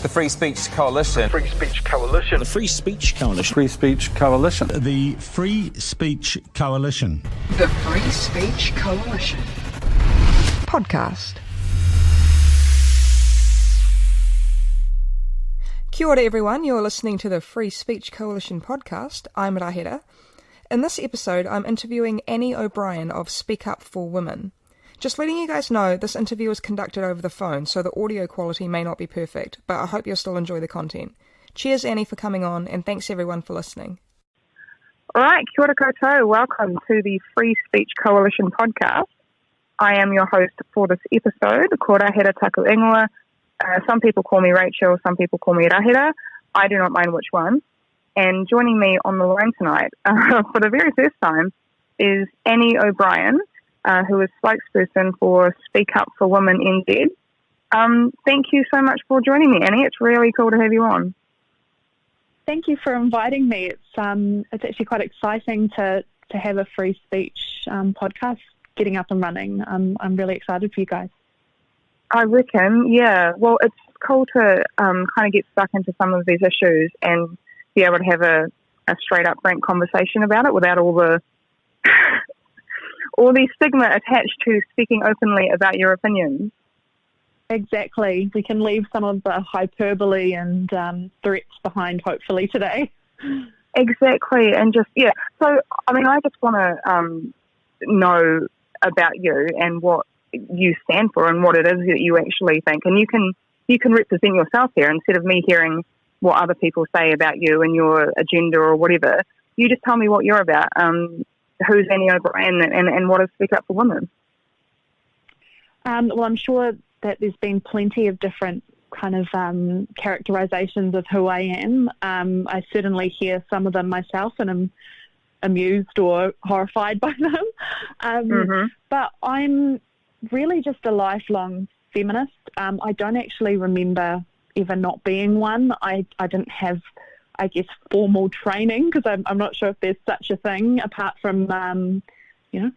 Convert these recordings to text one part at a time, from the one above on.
The Free Speech Coalition. Free Speech Coalition. The Free Speech Coalition. Free Speech Coalition. The Free Speech Coalition. The Free Speech Coalition. Podcast. Kia ora everyone, you're listening to the Free Speech Coalition podcast. I'm Rahera. In this episode, I'm interviewing Annie O'Brien of Speak Up for Women. Just letting you guys know, this interview was conducted over the phone, so the audio quality may not be perfect, but I hope you'll still enjoy the content. Cheers, Annie, for coming on, and thanks everyone for listening. All right, kia ora koutou. Welcome to the Free Speech Coalition podcast. I am your host for this episode, ko Rahera taku ingoa. Some people call me Rachel, some people call me Rahera. I do not mind which one. And joining me on the line tonight, for the very first time, is Annie O'Brien, who is spokesperson for Speak Up for Women NZ. Thank you so much for joining me, Annie. It's really cool to have you on. Thank you for inviting me. It's actually quite exciting to have a free speech podcast getting up and running. I'm really excited for you guys. I reckon, yeah. Well, it's cool to kind of get stuck into some of these issues and be able to have a straight up frank conversation about it without all the stigma attached to speaking openly about your opinions. Exactly. We can leave some of the hyperbole and threats behind, hopefully, today. Exactly. And just, yeah. So, I mean, I just want to know about you and what you stand for and what it is that you actually think. And you can represent yourself here instead of me hearing what other people say about you and your agenda or whatever. You just tell me what you're about. Who's Annie O'Brien and what is Speak Up for Women? Well, I'm sure that there's been plenty of different kind of characterizations of who I am. I certainly hear some of them myself and I'm amused or horrified by them. But I'm really just a lifelong feminist. I don't actually remember ever not being one. I didn't have, I guess, formal training because I'm not sure if there's such a thing apart from,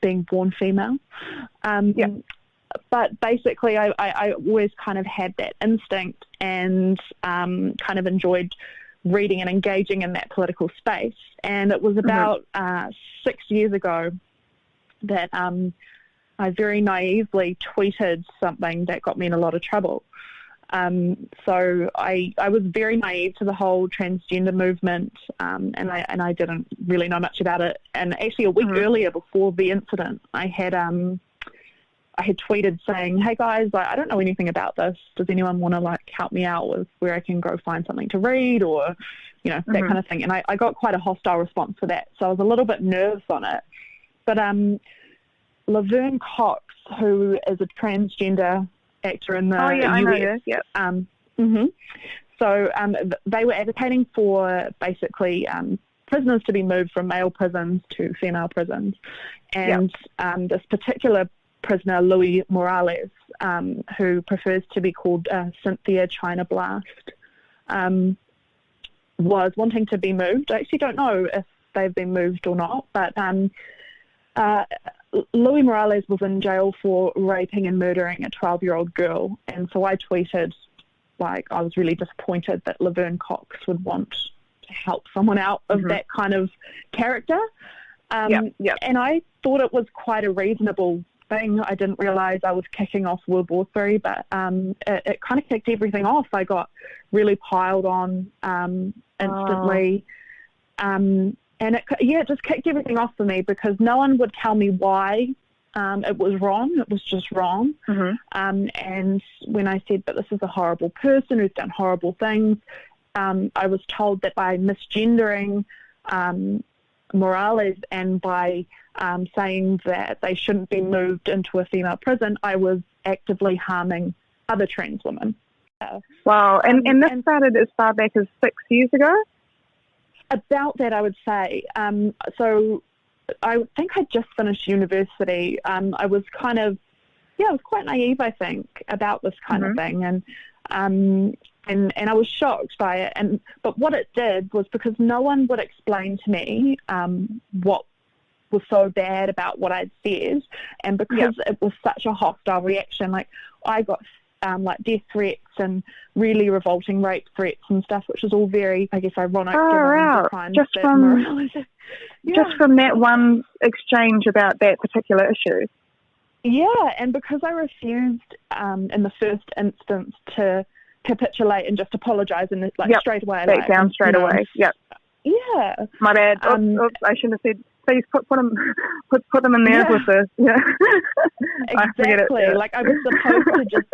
being born female. But basically I always kind of had that instinct and kind of enjoyed reading and engaging in that political space. And it was about 6 years ago that I very naively tweeted something that got me in a lot of trouble. So I was very naive to the whole transgender movement, and I didn't really know much about it. And actually, a week earlier, before the incident, I had tweeted saying, "Hey guys, I don't know anything about this. Does anyone want to help me out with where I can go find something to read or that kind of thing?" And I got quite a hostile response for that, so I was a little bit nervous on it. But Laverne Cox, who is a transgender actor in the US. I know this. Yep. So they were advocating for basically prisoners to be moved from male prisons to female prisons. And this particular prisoner, Louis Morales, who prefers to be called Cynthia China Blast, was wanting to be moved. I actually don't know if they've been moved or not, but Louis Morales was in jail for raping and murdering a 12-year-old girl, and so I tweeted, I was really disappointed that Laverne Cox would want to help someone out of that kind of character. And I thought it was quite a reasonable thing. I didn't realise I was kicking off World War III, but it kind of kicked everything off. I got really piled on instantly. And it just kicked everything off for me because no one would tell me why it was wrong. It was just wrong. And when I said that this is a horrible person who's done horrible things, I was told that by misgendering Morales and by saying that they shouldn't be moved into a female prison, I was actively harming other trans women. Wow. And this started as far back as 6 years ago? About that, I would say. So I think I just finished university. I was I was quite naive, I think, about this kind of thing. And I was shocked by it. But what it did was because no one would explain to me what was so bad about what I'd said, and because it was such a hostile reaction, I got like death threats and really revolting rape threats and stuff, which is all very, I guess, ironic. Just from that one exchange about that particular issue. Yeah, and because I refused in the first instance to capitulate and just apologise and straight away, back down straight away. Yep. Yeah. My bad. Oops, I shouldn't have said. Please put them in there with the. Yeah. Exactly. Like I was supposed to just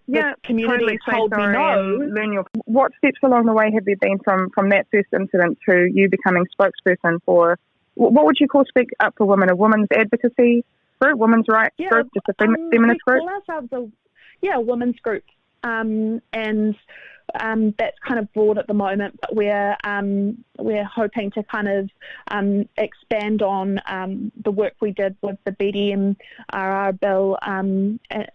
the community totally told me no. What steps along the way have there been from that first incident to you becoming spokesperson for, what would you call Speak Up for Women, a women's advocacy group, women's rights group, just a feminist group? We call ourselves a women's group, and that's kind of broad at the moment, but we're hoping to kind of expand on the work we did with the BDMRR bill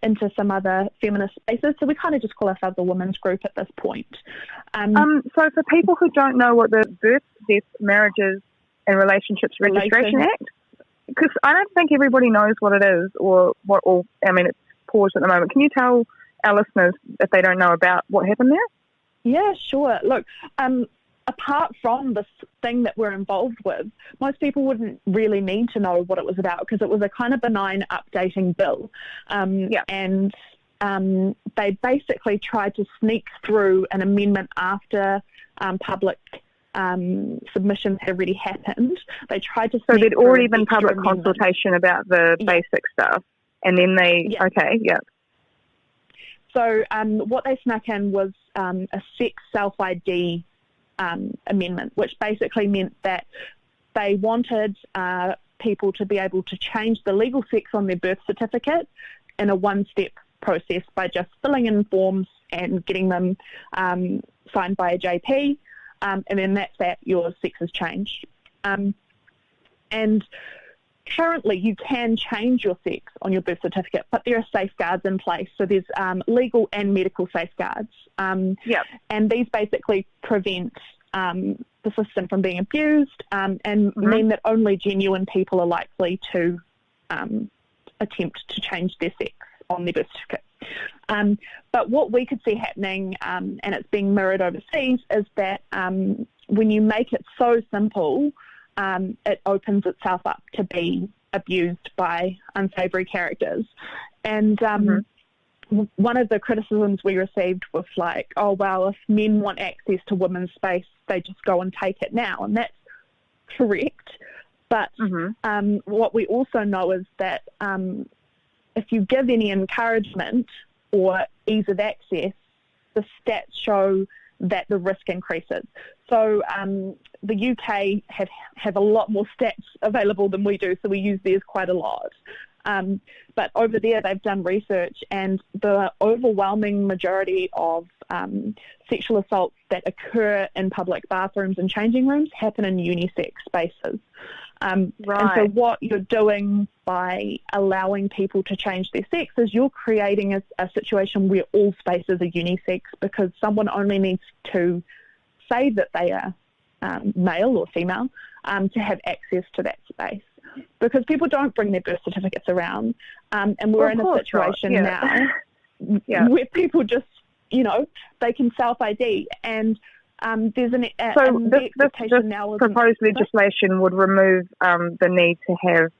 into some other feminist spaces. So we kind of just call ourselves a women's group at this point. So for people who don't know what the Birth, Death, Marriages and Relationships Registration Act, because I don't think everybody knows what it is it's paused at the moment. Can you tell our listeners, if they don't know, about what happened there? Yeah, sure. Look, apart from this thing that we're involved with, most people wouldn't really need to know what it was about because it was a kind of benign updating bill. And they basically tried to sneak through an amendment after public submissions had already happened. They tried to. So there'd already been public consultation about the basic stuff, and then So what they snuck in was a sex self-ID amendment, which basically meant that they wanted people to be able to change the legal sex on their birth certificate in a one-step process by just filling in forms and getting them signed by a JP, and then that's that, your sex has changed. And currently, you can change your sex on your birth certificate, but there are safeguards in place. So there's legal and medical safeguards. And these basically prevent the system from being abused and mean that only genuine people are likely to attempt to change their sex on their birth certificate. But what we could see happening, and it's being mirrored overseas, is that when you make it so simple, it opens itself up to be abused by unsavoury characters. And one of the criticisms we received was like, oh, well, if men want access to women's space, they just go and take it now. And that's correct. But what we also know is that if you give any encouragement or ease of access, the stats show that the risk increases. So the UK have a lot more stats available than we do, so we use theirs quite a lot. But over there, they've done research, and the overwhelming majority of sexual assaults that occur in public bathrooms and changing rooms happen in unisex spaces. And so what you're doing by allowing people to change their sex is you're creating a situation where all spaces are unisex, because someone only needs to say that they are male or female to have access to that space. Because people don't bring their birth certificates around, and we're in a situation now where people just, they can self-ID, and there's this proposed legislation would remove the need to have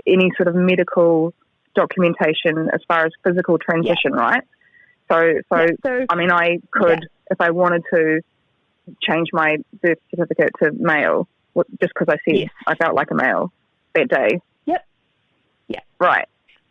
any sort of medical documentation as far as physical transition, right? So I mean, I could, if I wanted to, change my birth certificate to male just because I felt like a male that day. Yep. Yeah. Right.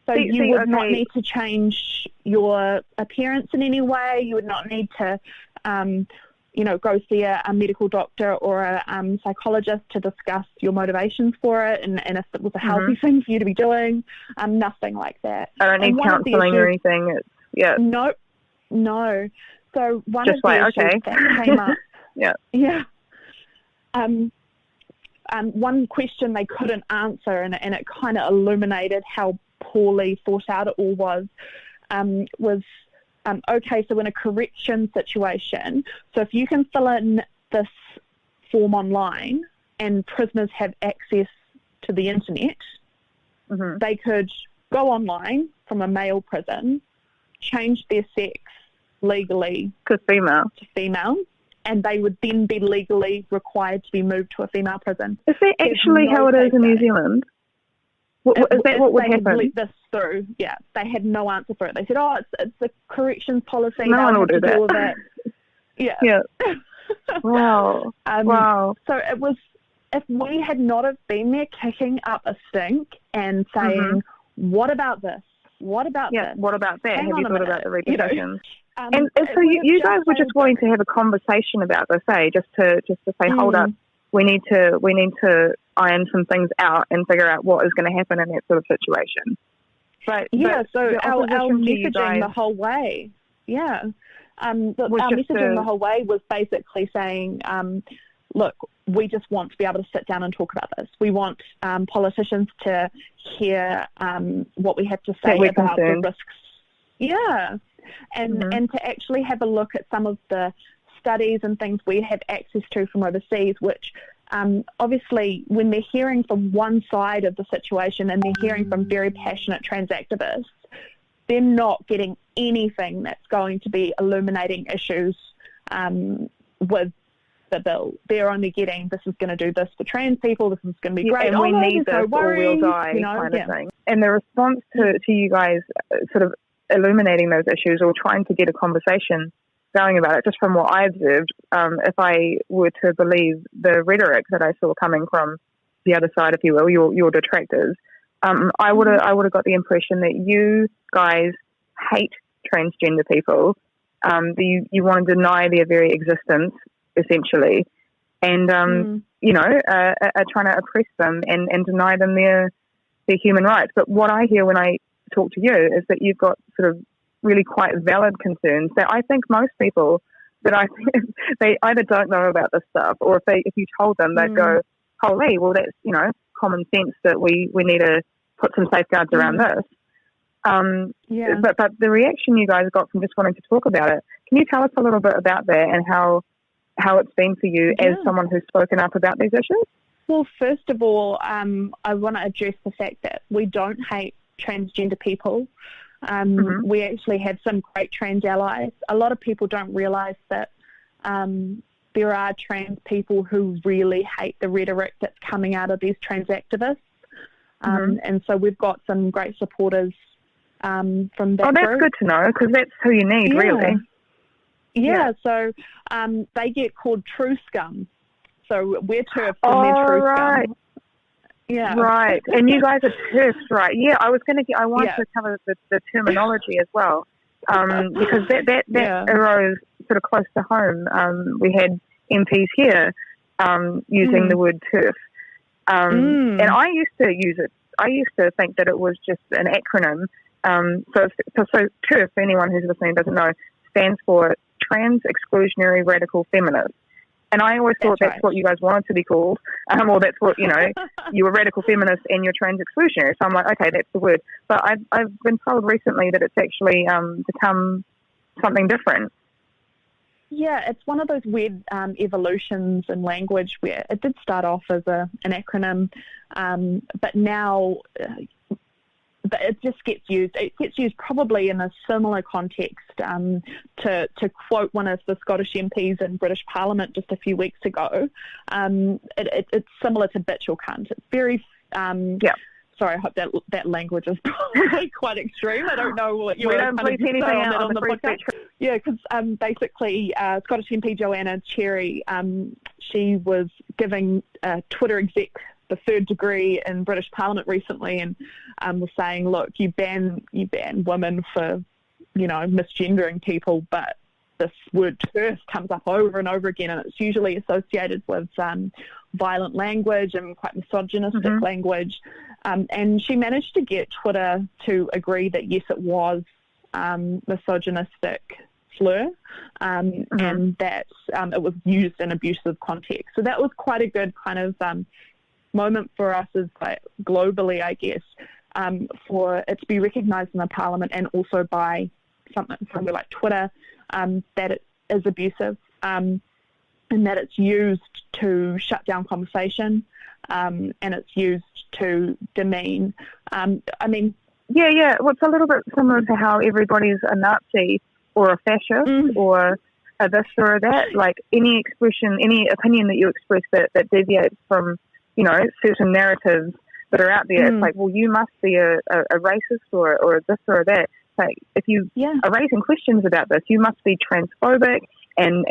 So you would not need to change your appearance in any way. You would not need to, go see a medical doctor or a psychologist to discuss your motivations for it and if it was a healthy thing for you to be doing. Nothing like that. I don't need counselling or anything. Nope. No. So one of the issues that came up. One question they couldn't answer, and it kind of illuminated how poorly thought out it all was okay, so in a correction situation, so if you can fill in this form online and prisoners have access to the internet, they could go online from a male prison, change their sex legally to female, and they would then be legally required to be moved to a female prison. Is that actually how it is in New Zealand? Is that what would happen? They had let this through. Yeah, they had no answer for it. They said, "Oh, it's a corrections policy. No one will do that." Deal with it. Yeah. Wow. Wow. So it was. If we had not have been there kicking up a stink and saying, "What about this? What about this? What about that? Hang Have on you a thought minute," about the repercussions? And so you guys were just wanting to have a conversation about this, just to say, hold up, we need to iron some things out and figure out what is going to happen in that sort of situation. So our messaging the whole way, our messaging the whole way was basically saying, look, we just want to be able to sit down and talk about this. We want politicians to hear what we have to say about the risks. Yeah. And to actually have a look at some of the studies and things we have access to from overseas, which obviously when they're hearing from one side of the situation and they're hearing from very passionate trans activists, they're not getting anything that's going to be illuminating issues with the bill. They're only getting, this is going to do this for trans people, this is going to be great, and we need this or we'll die, kind of thing. And the response to you guys sort of illuminating those issues or trying to get a conversation going about it, just from what I observed, if I were to believe the rhetoric that I saw coming from the other side, if you will, your detractors, I would have got the impression that you guys hate transgender people. You want to deny their very existence, essentially, and are trying to oppress them and deny them their human rights. But what I hear when I talk to you is that you've got sort of really quite valid concerns that I think most people that I think they either don't know about this stuff, or if you told them, they'd go, holy, well, that's, common sense that we need to put some safeguards around this. But the reaction you guys got from just wanting to talk about it, can you tell us a little bit about that and how it's been for you as someone who's spoken up about these issues? Well, first of all, I want to address the fact that we don't hate transgender people. We actually have some great trans allies. A lot of people don't realise that there are trans people who really hate the rhetoric that's coming out of these trans activists. And so we've got some great supporters from that that's group. Good to know, because that's who you need, really. So they get called true scum. So we're TERFs and they're true scum. Yeah. Right. And you guys are TERFs, right? Yeah, I wanted to cover the terminology as well, because that arose sort of close to home. We had MPs here using the word TERF. And I used to use it. I used to think that it was just an acronym. So TERF, for anyone who's listening doesn't know, stands for Trans Exclusionary Radical Feminist. And I always thought that's what you guys wanted to be called, or that's what, you were radical feminist and you're trans exclusionary. So I'm like, okay, that's the word. But I've been told recently that it's actually become something different. Yeah, it's one of those weird evolutions in language where it did start off as an acronym, but now it just gets used. It gets used probably in a similar context to quote one of the Scottish MPs in British Parliament just a few weeks ago. It's similar to bitch or cunt. It's very Sorry, I hope that language is probably quite extreme. I don't know what you were kind of saying on the podcast. Yeah, because basically Scottish MP Joanna Cherry, she was giving a Twitter exec the third degree in British Parliament recently, and was saying, look, you ban women for, misgendering people, but this word TERF comes up over and over again, and it's usually associated with violent language and quite misogynistic language. And she managed to get Twitter to agree that, yes, it was misogynistic slur, and that it was used in abusive context. So that was quite a good kind of moment for us as globally, I guess, for it to be recognised in the Parliament and also by somewhere like Twitter, that it is abusive, and that it's used to shut down conversation, and it's used to demean. I mean, Yeah. Well, it's a little bit similar to how everybody's a Nazi or a fascist or a this or a that. Like any expression, any opinion that you express that deviates from, certain narratives that are out there, it's like, well, you must be a racist or a this or a that. Like if you are raising questions about this, you must be transphobic and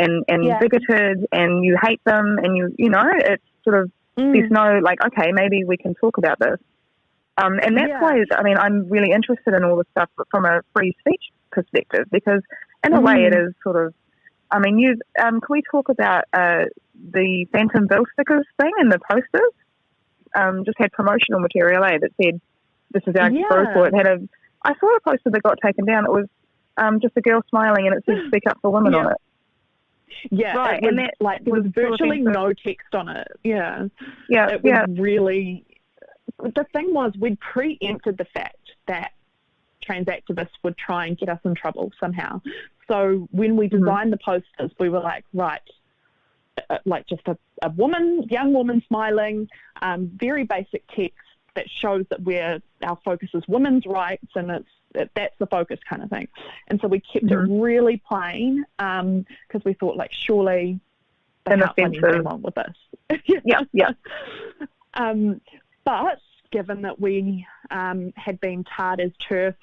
bigoted, and you hate them, and it's sort of there's no like, okay, maybe we can talk about this. And that's why, I'm really interested in all this stuff from a free speech perspective, because in a way it is sort of, can we talk about the Phantom Bill stickers thing and the posters? Just had promotional material, that said, this is our group, or it had I saw a poster that got taken down. It was just a girl smiling, and it said "Speak Up for Women" on it. Yeah, right. And that, there was virtually no text on it. Yeah. It was really. The thing was, we'd preempted the fact that trans activists would try and get us in trouble somehow. So when we designed the posters, we were like, right, like just a young woman smiling, very basic text that shows that our focus is women's rights, and that's the focus kind of thing. And so we kept it really plain, because we thought, like, surely they can't find anything wrong with this. Yeah. But given that we had been tarred as turf,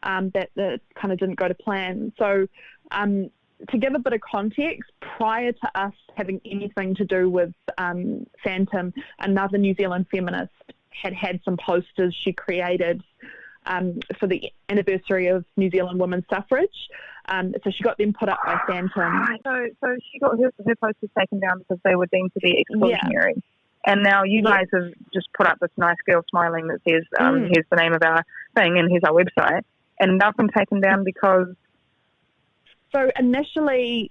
that kind of didn't go to plan. So to give a bit of context, prior to us having anything to do with Phantom, another New Zealand feminist had some posters she created for the anniversary of New Zealand women's suffrage. So she got them put up by Phantom. So she got her posters taken down because they were deemed to be exclusionary. Yeah. And now you guys have just put up this nice girl smiling that says, here's the name of our thing and here's our website. And they've been taken down because... So initially,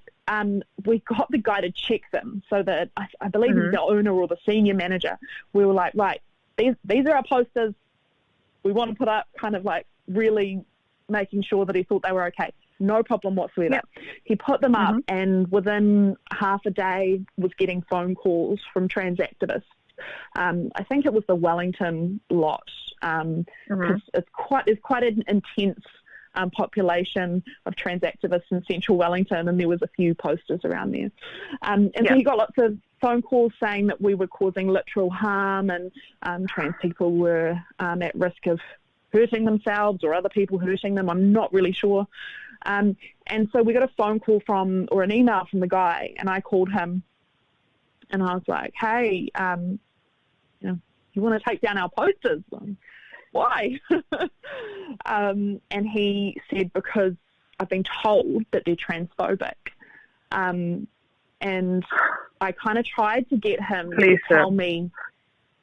we got the guy to check them, so that I believe he's the owner or the senior manager. We were like, right, these are our posters. We want to put up, kind of like really making sure that he thought they were okay. No problem whatsoever. Yep. He put them up, and within half a day was getting phone calls from trans activists. I think it was the Wellington lot, because it's quite an intense population of trans activists in central Wellington, and there was a few posters around there. So he got lots of phone calls saying that we were causing literal harm, and trans people were at risk of hurting themselves or other people hurting them. I'm not really sure. And so we got a phone call or an email from the guy, and I called him, and I was like, hey, you want to take down our posters? Why? And he said, because I've been told that they're transphobic. And I kind of tried to get him to tell me,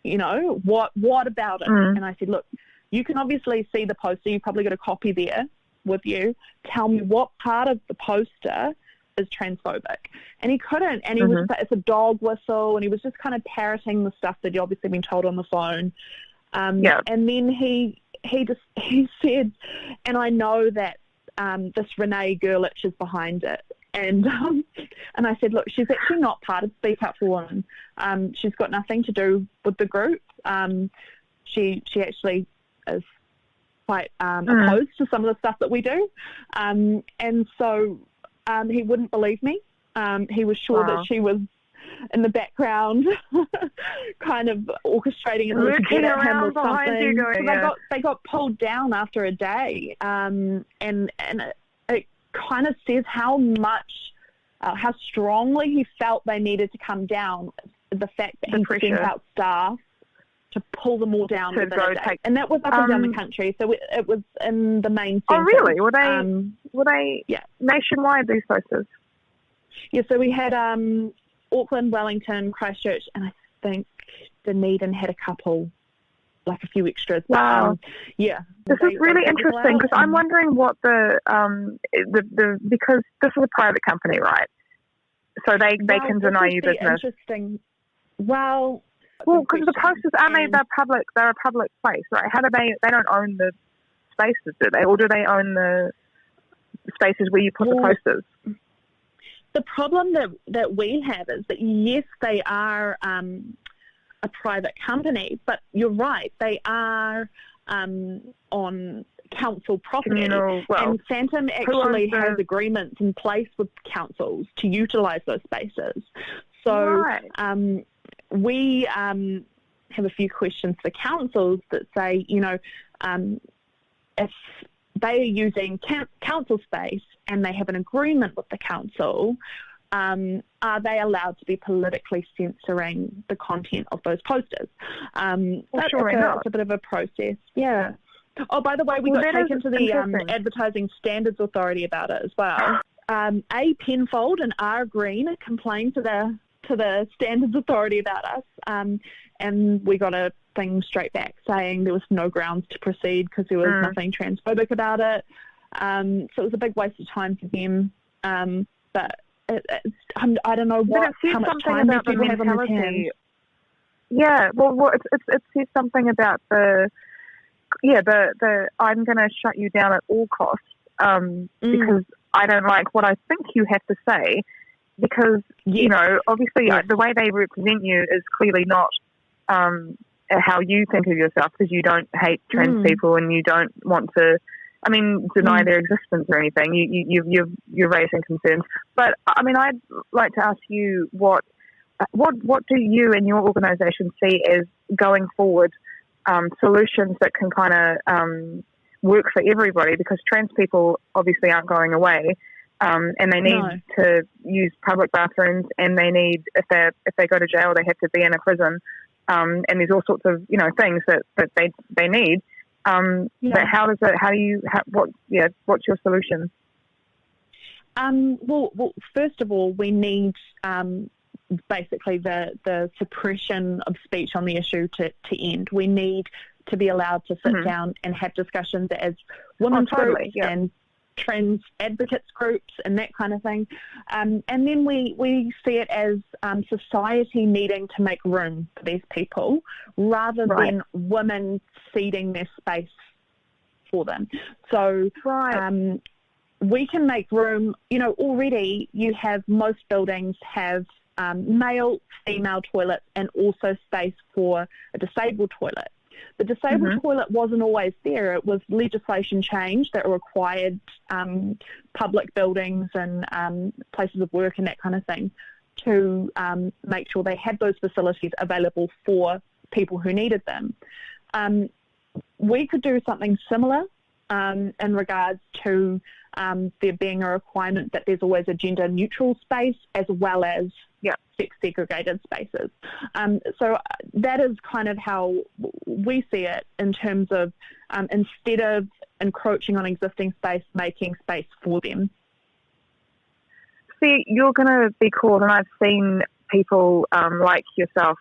what about it? And I said, look, you can obviously see the poster. You've probably got a copy there with you. Tell me what part of the poster is transphobic. And he couldn't. And he was, it's a dog whistle, and he was just kind of parroting the stuff that he'd obviously been told on the phone. And then he said, and I know that this Renee Gerlich is behind it. And I said, look, she's actually not part of Speak Up for Women. She's got nothing to do with the group. She actually is quite opposed to some of the stuff that we do. And so he wouldn't believe me. He was sure that she was in the background, kind of orchestrating it to get at him or something. So they got pulled down after a day, and it kind of says how much, how strongly he felt they needed to come down. The fact that he sent out staff to pull them all down within a day. And that was up and down the country, so it was in the main centre. Oh, really? Were they nationwide, these posters? Yeah, so we had Auckland, Wellington, Christchurch, and I think Dunedin had a couple, like a few extras. Wow. This is really interesting, because I'm wondering what the because this is a private company, right? So they can deny you business. Interesting. Well, because the posters, they're public. They're a public place, right? How do they don't own the spaces, do they? Or do they own the spaces where you put the posters? The problem that we have is that, yes, they are a private company, but you're right, they are on council property, and Phantom actually has agreements in place with councils to utilise those spaces. So we have a few questions for councils that say, if they are using council space and they have an agreement with the council, are they allowed to be politically censoring the content of those posters? It's a bit of a process. Yeah. Oh, by the way, we got taken to the Advertising Standards Authority about it as well. A. Penfold and R. Green are complaining to the Standards Authority about us, and we got a thing straight back saying there was no grounds to proceed because there was nothing transphobic about it. So it was a big waste of time for them. But I don't know how much time these people have on their hands. Yeah, well, it says something about the I'm going to shut you down at all costs because I don't like what I think you have to say, because obviously the way they represent you is clearly not how you think of yourself, because you don't hate trans people and you don't want to deny their existence or anything. You're raising concerns, but I'd like to ask you what do you and your organisation see as going forward solutions that can kind of work for everybody, because trans people obviously aren't going away, and they need to use public bathrooms, and they need, if they go to jail, they have to be in a prison, and there's all sorts of things that they need. But what's your solution? Well, first of all, we need basically the suppression of speech on the issue to end. We need to be allowed to sit down and have discussions as women's groups and trans advocates groups and that kind of thing. And then we see it as society needing to make room for these people rather than women ceding their space for them. So we can make room. Already you have, most buildings have male, female toilets and also space for a disabled toilet. The disabled toilet wasn't always there. It was legislation change that required public buildings and places of work and that kind of thing to make sure they had those facilities available for people who needed them. We could do something similar in regards to there being a requirement that there's always a gender-neutral space as well as sex-segregated spaces. So that is kind of how we see it, in terms of instead of encroaching on existing space, making space for them. See, you're going to be called, and I've seen people like yourself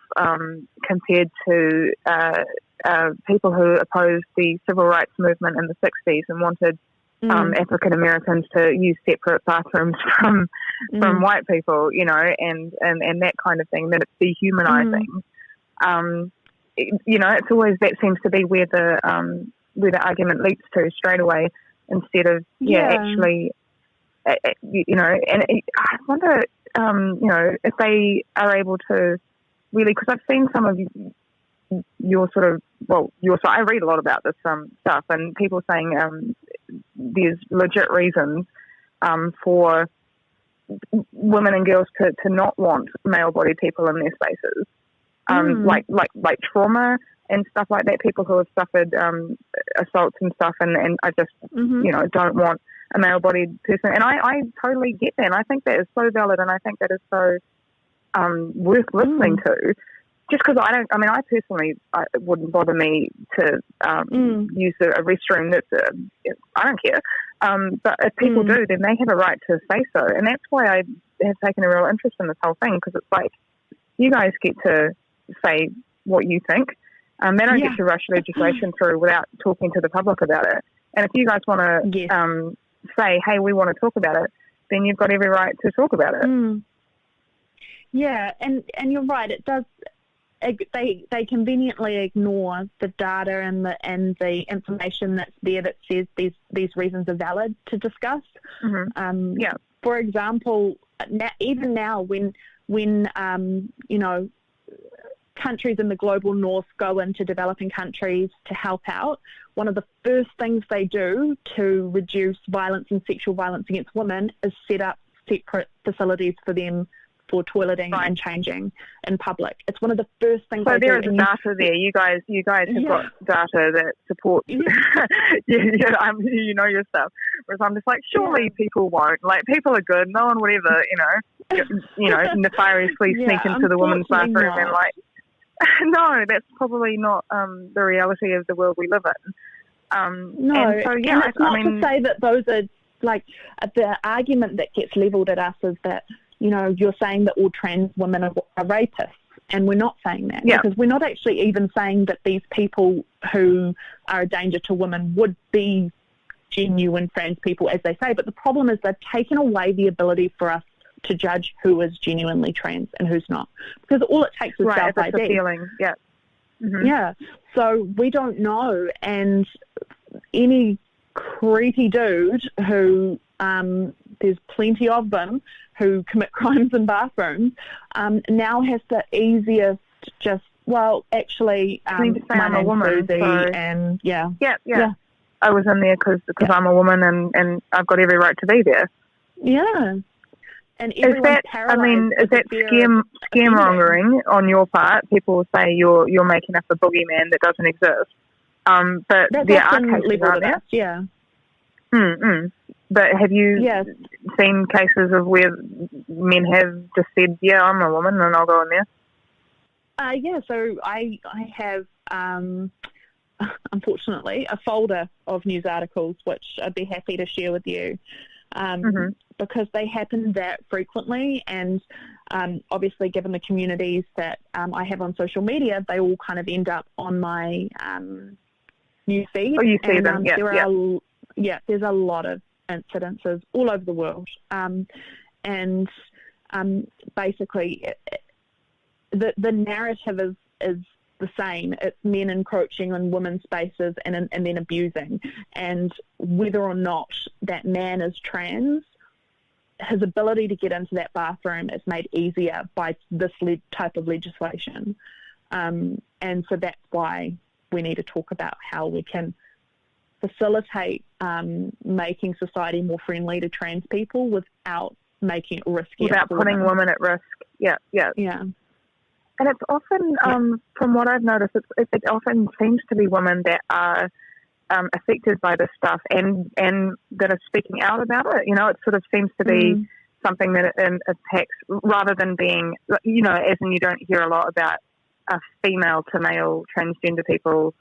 compared to people who opposed the civil rights movement in the 60s and wanted African Americans to use separate bathrooms from white people, and that kind of thing, that it's dehumanizing. It's always, that seems to be where the argument leads to straight away, instead of actually, and I wonder, if they are able to really, because I've seen some of your sort of, I read a lot about this stuff, and people saying there's legit reasons for women and girls to not want male-bodied people in their spaces, like trauma and stuff like that. People who have suffered assaults and stuff, and I just don't want a male-bodied person. And I totally get that, and I think that is so valid, and I think that is so worth listening to. Just because I personally, it wouldn't bother me to use a restroom that's, I don't care. But if people do, then they have a right to say so. And that's why I have taken a real interest in this whole thing, because it's like, you guys get to say what you think. They don't get to rush legislation through without talking to the public about it. And if you guys want to say, hey, we want to talk about it, then you've got every right to talk about it. Yeah, and you're right, it does. They conveniently ignore the data and the information that's there that says these reasons are valid to discuss. For example, even now when countries in the global north go into developing countries to help out, one of the first things they do to reduce violence and sexual violence against women is set up separate facilities for them for toileting and changing in public. It's one of the first things so they do. So there is data there. You guys have got data that supports you know your stuff. Whereas I'm just like, surely people won't. Like, people are good. No one would ever, nefariously sneak into the women's bathroom and like, no, that's probably not the reality of the world we live in. No, and so, yeah, and it's not to say that those are, like, the argument that gets levelled at us is that, you're saying that all trans women are rapists, and we're not saying that, because we're not actually even saying that these people who are a danger to women would be genuine trans people, as they say, but the problem is they've taken away the ability for us to judge who is genuinely trans and who's not, because all it takes is self-ID. It's a feeling, Yeah, so we don't know, and any creepy dude who, there's plenty of them who commit crimes in bathrooms, now has the easiest just, my name's woman, Susie, so and yeah. I was in there because I'm a woman and I've got every right to be there. Yeah. And is that scaremongering on your part? People will say you're making up a boogeyman that doesn't exist. But that's there are often cases, aren't there? Yeah. But have you seen cases of where men have just said, "Yeah, I'm a woman, and I'll go in there"? So I have, unfortunately, a folder of news articles which I'd be happy to share with you, because they happen that frequently, and obviously, given the communities that I have on social media, they all kind of end up on my news feed. Oh, you see them? There's a lot of incidences all over the world, and basically the narrative is the same. It's men encroaching on women's spaces and then abusing, and whether or not that man is trans, his ability to get into that bathroom is made easier by this type of legislation, and so that's why we need to talk about how we can facilitate making society more friendly to trans people without making it risky. Without putting women at risk. Yeah. And it's often, from what I've noticed, it often seems to be women that are affected by this stuff and that are speaking out about it. It sort of seems to be something that attacks, rather than being, as in you don't hear a lot about female to male transgender people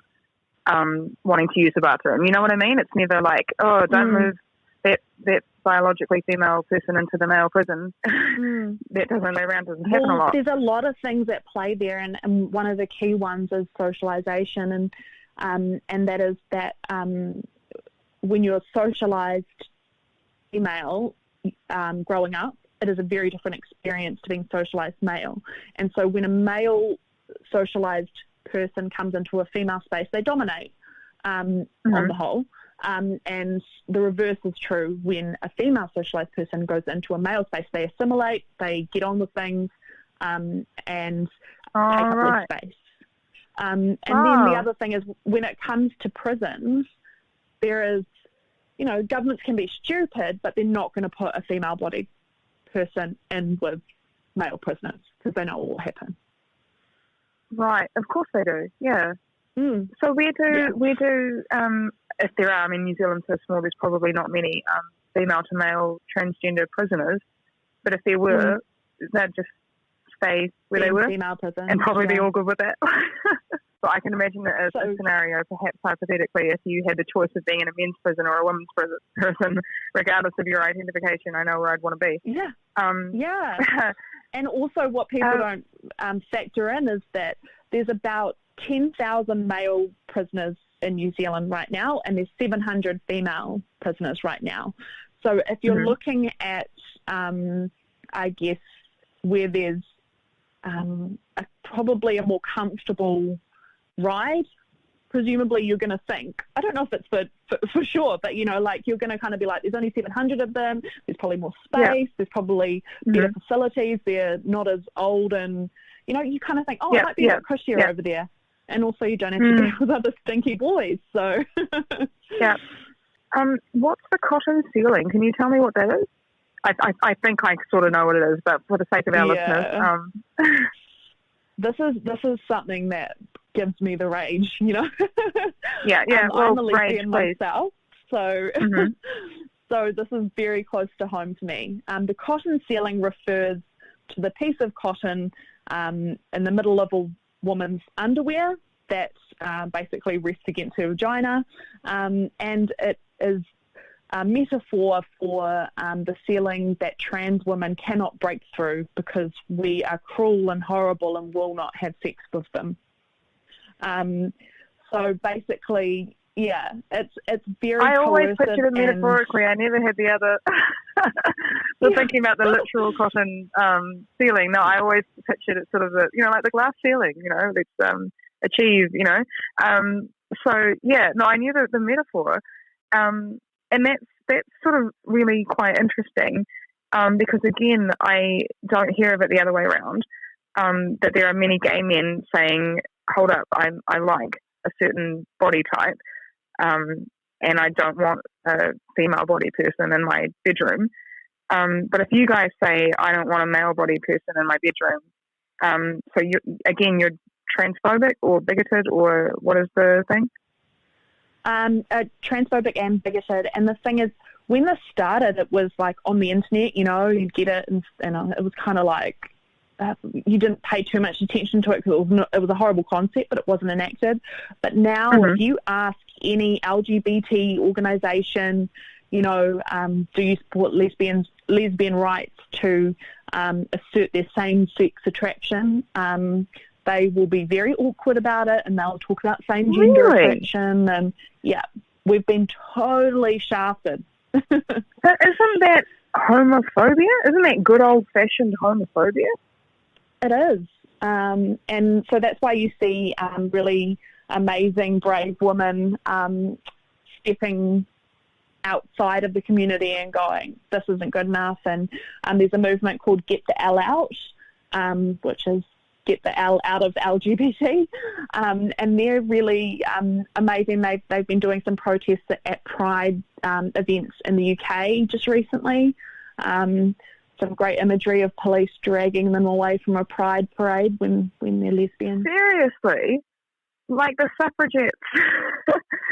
wanting to use the bathroom. You know what I mean? It's never like, oh, don't move that biologically female person into the male prison. That doesn't happen a lot. There's a lot of things at play there, and one of the key ones is socialization, and that is that when you're socialized female growing up, it is a very different experience to being socialized male. And so when a male socialized person comes into a female space, they dominate on the whole. And the reverse is true when a female socialized person goes into a male space. They assimilate, they get on with things, and take up less space. And then the other thing is, when it comes to prisons, there is, governments can be stupid, but they're not going to put a female-bodied person in with male prisoners because they know what will happen. Right, of course they do. Yeah. So where do if there are, New Zealand's so small, there's probably not many female to male transgender prisoners, but if there were, they'd just stay where they were, female prison, and probably be all good with that. So I can imagine that as a scenario, perhaps hypothetically, if you had the choice of being in a men's prison or a women's prison, regardless of your identification, I know where I'd want to be. Yeah. And also what people don't factor in is that there's about 10,000 male prisoners in New Zealand right now, and there's 700 female prisoners right now. So if you're looking at, I guess, where there's probably a more comfortable ride presumably you're going to think, I don't know if it's for sure, but, you know, like you're going to kind of be like, there's only 700 of them. There's probably more space. There's probably better facilities. They're not as old. And, you know, you kind of think, it might be a bit cushier over there. And also you don't have to deal with other stinky boys. So, what's the cotton ceiling? Can you tell me what that is? I think I sort of know what it is, but for the sake of our listeners, this is something that gives me the rage, you know. I'm a lesbian myself, so so this is very close to home to me. The cotton ceiling refers to the piece of cotton in the middle of a woman's underwear that basically rests against her vagina, and it is a metaphor for the ceiling that trans women cannot break through because we are cruel and horrible and will not have sex with them. So basically, it's very I always coercive pictured it metaphorically. I never had the other. Thinking about the literal cotton ceiling. No, I always pictured it sort of like the glass ceiling. You know, let's achieve. You know, I knew the metaphor. And that's sort of really quite interesting because, again, I don't hear of it the other way around, that there are many gay men saying, hold up, I like a certain body type and I don't want a female body person in my bedroom. But if you guys say, I don't want a male body person in my bedroom, so you're transphobic or bigoted, or what is the thing? Transphobic and bigoted. And the thing is, when this started, it was like on the internet, you know, you'd get it and it was kind of like you didn't pay too much attention to it because it was a horrible concept, but it wasn't enacted. But now if you ask any LGBT organisation, you know, do you support lesbian rights to assert their same-sex attraction, they will be very awkward about it, and they'll talk about same-gender attraction. And, we've been totally shafted. But isn't that homophobia? Isn't that good old-fashioned homophobia? It is. And so that's why you see really amazing, brave women stepping outside of the community and going, this isn't good enough. And there's a movement called Get the L Out, which is get the L out of LGBT, and they're really amazing. They've been doing some protests at Pride events in the UK just recently. Some great imagery of police dragging them away from a Pride parade when they're lesbian. Seriously? Like the suffragettes.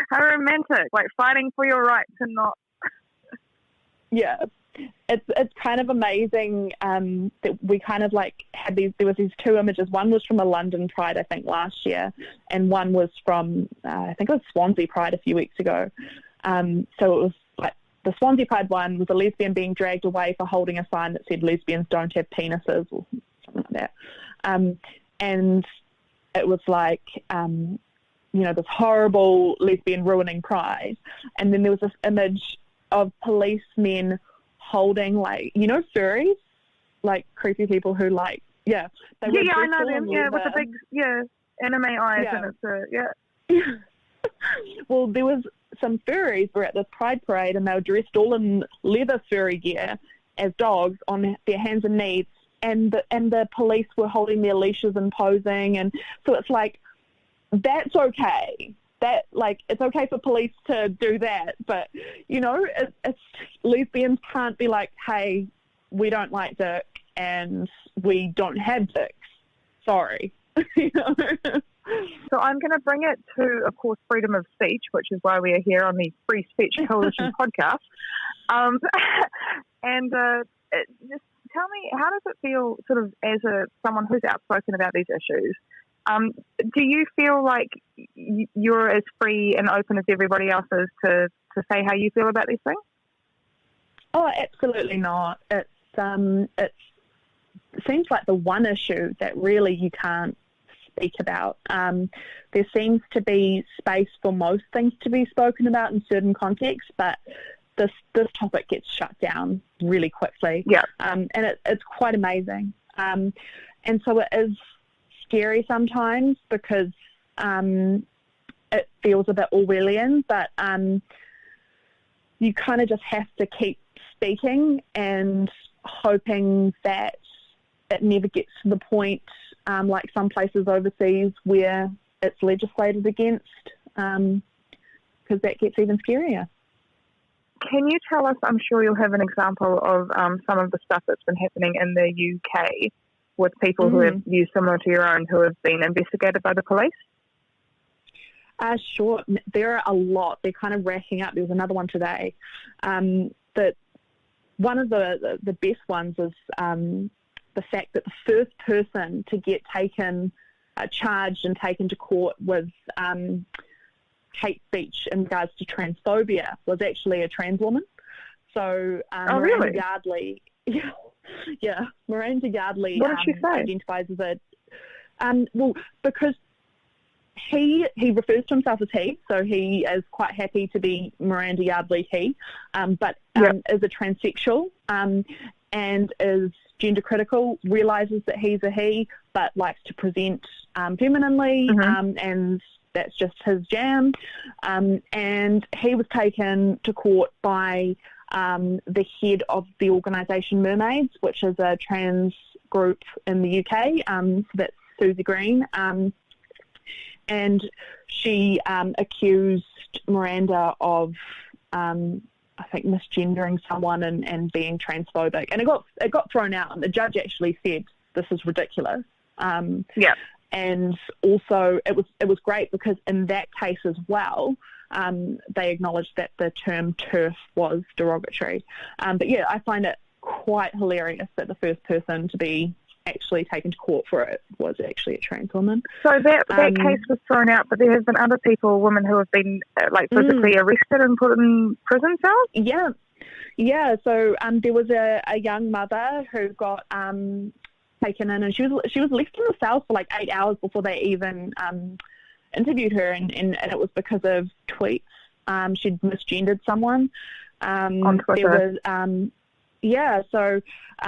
How romantic, like fighting for your right to not. Yeah. It's kind of amazing that we kind of like had there was these two images. One was from a London Pride, I think, last year, and one was from, I think it was Swansea Pride a few weeks ago. So it was like the Swansea Pride one was a lesbian being dragged away for holding a sign that said lesbians don't have penises or something like that. And it was like, this horrible lesbian ruining Pride. And then there was this image of policemen holding, like, furries, like creepy people who like, they wear I know them, with the big, anime eyes, and it's Well, there was some furries were at the Pride Parade, and they were dressed all in leather furry gear as dogs on their hands and knees, and the police were holding their leashes and posing, and so it's like, that's okay. That, like, it's okay for police to do that, but, it's lesbians can't be like, hey, we don't like dick and we don't have dicks. Sorry. So I'm going to bring it to, of course, freedom of speech, which is why we are here on the Free Speech Coalition podcast. Just tell me, how does it feel, sort of, as someone who's outspoken about these issues? Do you feel like you're as free and open as everybody else is to say how you feel about these things? Oh, absolutely not. It seems like the one issue that really you can't speak about. There seems to be space for most things to be spoken about in certain contexts, but this topic gets shut down really quickly. Yeah. And it's quite amazing. And so it is scary sometimes because it feels a bit Orwellian, but you kind of just have to keep speaking and hoping that it never gets to the point like some places overseas where it's legislated against, because that gets even scarier. Can you tell us, I'm sure you'll have an example of some of the stuff that's been happening in the UK with people who have views similar to your own who have been investigated by the police? Sure. There are a lot. They're kind of racking up. There was another one today. That one of the best ones is the fact that the first person to get taken, charged and taken to court with hate speech in regards to transphobia was actually a trans woman. So Miranda Yardley, yeah, Miranda Yardley what did she say? Identifies as a well, because he refers to himself as he, so he is quite happy to be Miranda Yardley he, but is a transsexual and is gender critical, realises that he's a he, but likes to present femininely, and that's just his jam. And he was taken to court by the head of the organisation Mermaids, which is a trans group in the UK. So that's Susie Green. And she accused Miranda of, I think, misgendering someone and being transphobic. And it got thrown out, and the judge actually said, this is ridiculous. And also it was great because in that case as well, they acknowledged that the term TERF was derogatory. But yeah, I find it quite hilarious that the first person to be actually taken to court for it was actually a trans woman. So that case was thrown out, but there have been other people, women who have been physically arrested and put in prison cells? Yeah. So there was a young mother who got taken in, and she was left in the cell for like 8 hours before they even interviewed her, and it was because of tweets. She'd misgendered someone. On Twitter. There was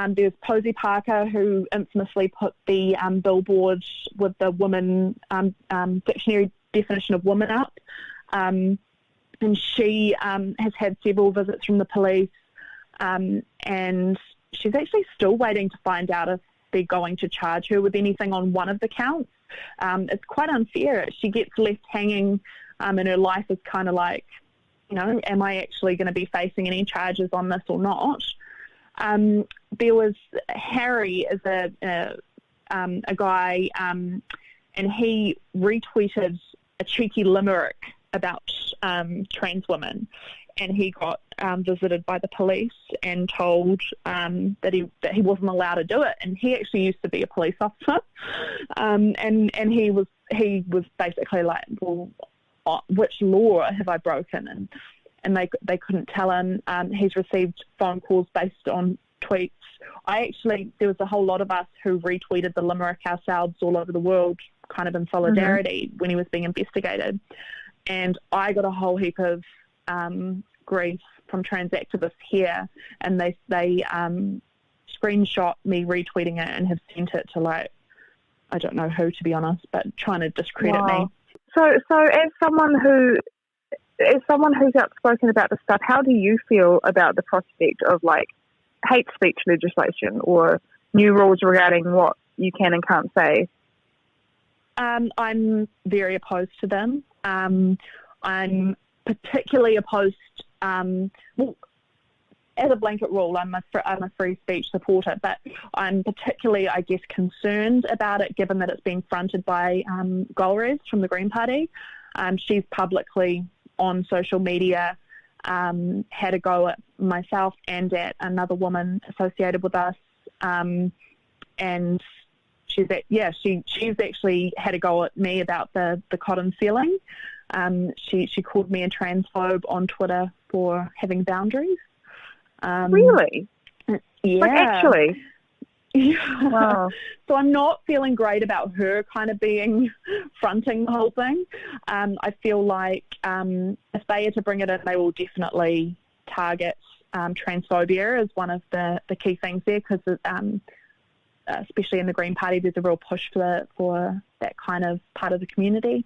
there's Posey Parker, who infamously put the billboard with the woman dictionary definition of woman up, and she has had several visits from the police, and she's actually still waiting to find out if they're going to charge her with anything on one of the counts. It's quite unfair. She gets left hanging, and her life is kind of like, am I actually going to be facing any charges on this or not? There was Harry is a guy, and he retweeted a cheeky limerick about trans women, and he got visited by the police and told that he wasn't allowed to do it. And he actually used to be a police officer, and he was basically like, well, which law have I broken? And they couldn't tell him. He's received phone calls based on tweets. There was a whole lot of us who retweeted the limerick ourselves all over the world, kind of in solidarity when he was being investigated. And I got a whole heap of grief from trans activists here, and they screenshot me retweeting it and have sent it to, like, I don't know who, to be honest, but trying to discredit me. So as someone who's outspoken about this stuff, how do you feel about the prospect of like hate speech legislation or new rules regarding what you can and can't say? I'm very opposed to them. I'm particularly opposed. As a blanket rule, I'm a free speech supporter, but I'm particularly, I guess, concerned about it, given that it's being fronted by Golriz from the Green Party. She's publicly on social media had a go at myself and at another woman associated with us, and she's actually had a go at me about the cotton ceiling. She called me a transphobe on Twitter for having boundaries. Really? Yeah. Like, actually? Yeah. Wow. So I'm not feeling great about her kind of fronting the whole thing. I feel like if they are to bring it in, they will definitely target transphobia as one of the key things there, because especially in the Green Party, there's a real push for that kind of part of the community.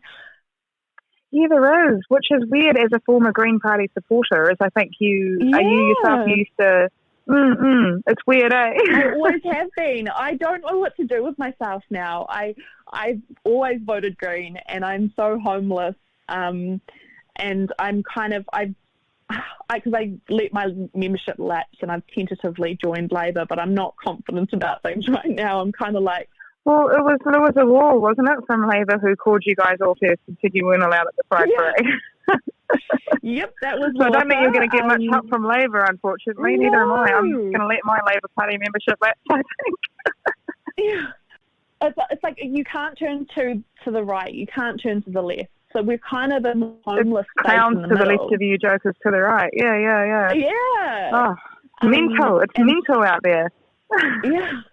Yeah, there is, which is weird as a former Green Party supporter, as I think are you yourself used to... It's weird, eh? I always have been. I don't know what to do with myself now. I've always voted Green, and I'm so homeless. And I'm kind of... because I let my membership lapse and I've tentatively joined Labour, but I'm not confident about things right now. I'm kind of like... Well, it was Lewis a Wall, wasn't it, from Labour, who called you guys all first and said you weren't allowed at the Pride Parade? Yep, that was... So I don't think you're going to get much help from Labour, unfortunately. No. Neither am I. I'm going to let my Labour Party membership lapse, I think. Yeah. It's like you can't turn to the right, you can't turn to the left. So we're kind of in the homeless space clowns in the to middle. the left of you, jokers to the right. Yeah. Yeah. Oh, mental. It's mental out there. Yeah.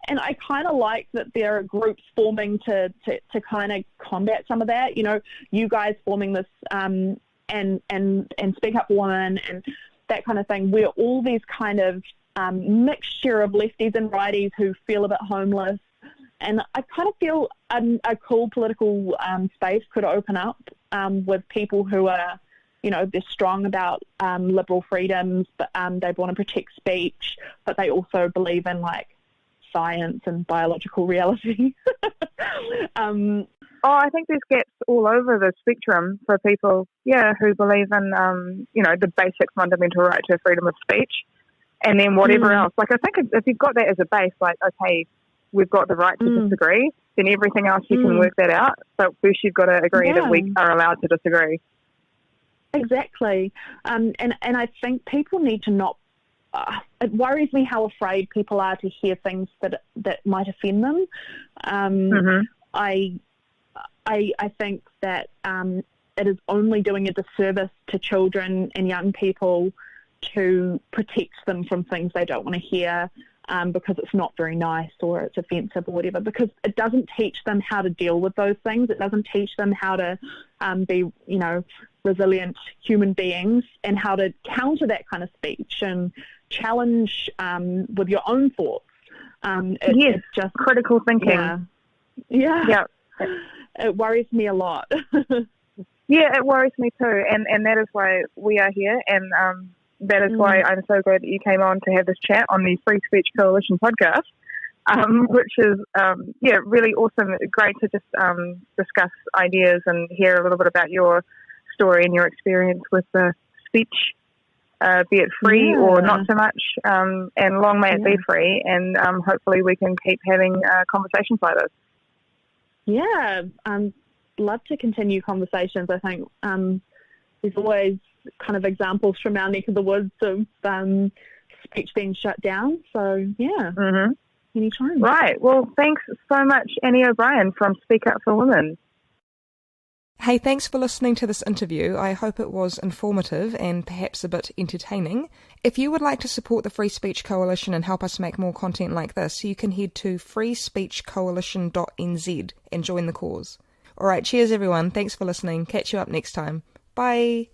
And I kind of like that there are groups forming to kind of combat some of that. You know, you guys forming this and Speak Up for Women and that kind of thing. We're all these kind of mixture of lefties and righties who feel a bit homeless. And I kind of feel a cool political space could open up with people who are, you know, they're strong about liberal freedoms, but they want to protect speech, but they also believe in, like, science and biological reality. I think there's gaps all over the spectrum for people, who believe in, the basic fundamental right to freedom of speech, and then whatever else. Like, I think if you've got that as a base, like, okay, we've got the right to disagree, then everything else you can work that out. But first you've got to agree that we are allowed to disagree. Exactly. And I think people need to not... it worries me how afraid people are to hear things that might offend them. I think that it is only doing a disservice to children and young people to protect them from things they don't want to hear, because it's not very nice or it's offensive or whatever, because it doesn't teach them how to deal with those things. It doesn't teach them how to be, resilient human beings and how to counter that kind of speech and challenge with your own thoughts. It's just critical thinking. Yeah. It worries me a lot. Yeah, it worries me too, and that is why we are here, and that is why I'm so glad that you came on to have this chat on the Free Speech Coalition podcast, which is, really awesome. Great to just discuss ideas and hear a little bit about your story and your experience with the speech, be it free or not so much, and long may it be free, and hopefully we can keep having conversations like this. Yeah, love to continue conversations. I think there's always kind of examples from our neck of the woods of speech being shut down. So, anytime. Right. Well, thanks so much, Annie O'Brien from Speak Up for Women. Hey, thanks for listening to this interview. I hope it was informative and perhaps a bit entertaining. If you would like to support the Free Speech Coalition and help us make more content like this, you can head to freespeechcoalition.nz and join the cause. Alright, cheers everyone. Thanks for listening. Catch you up next time. Bye.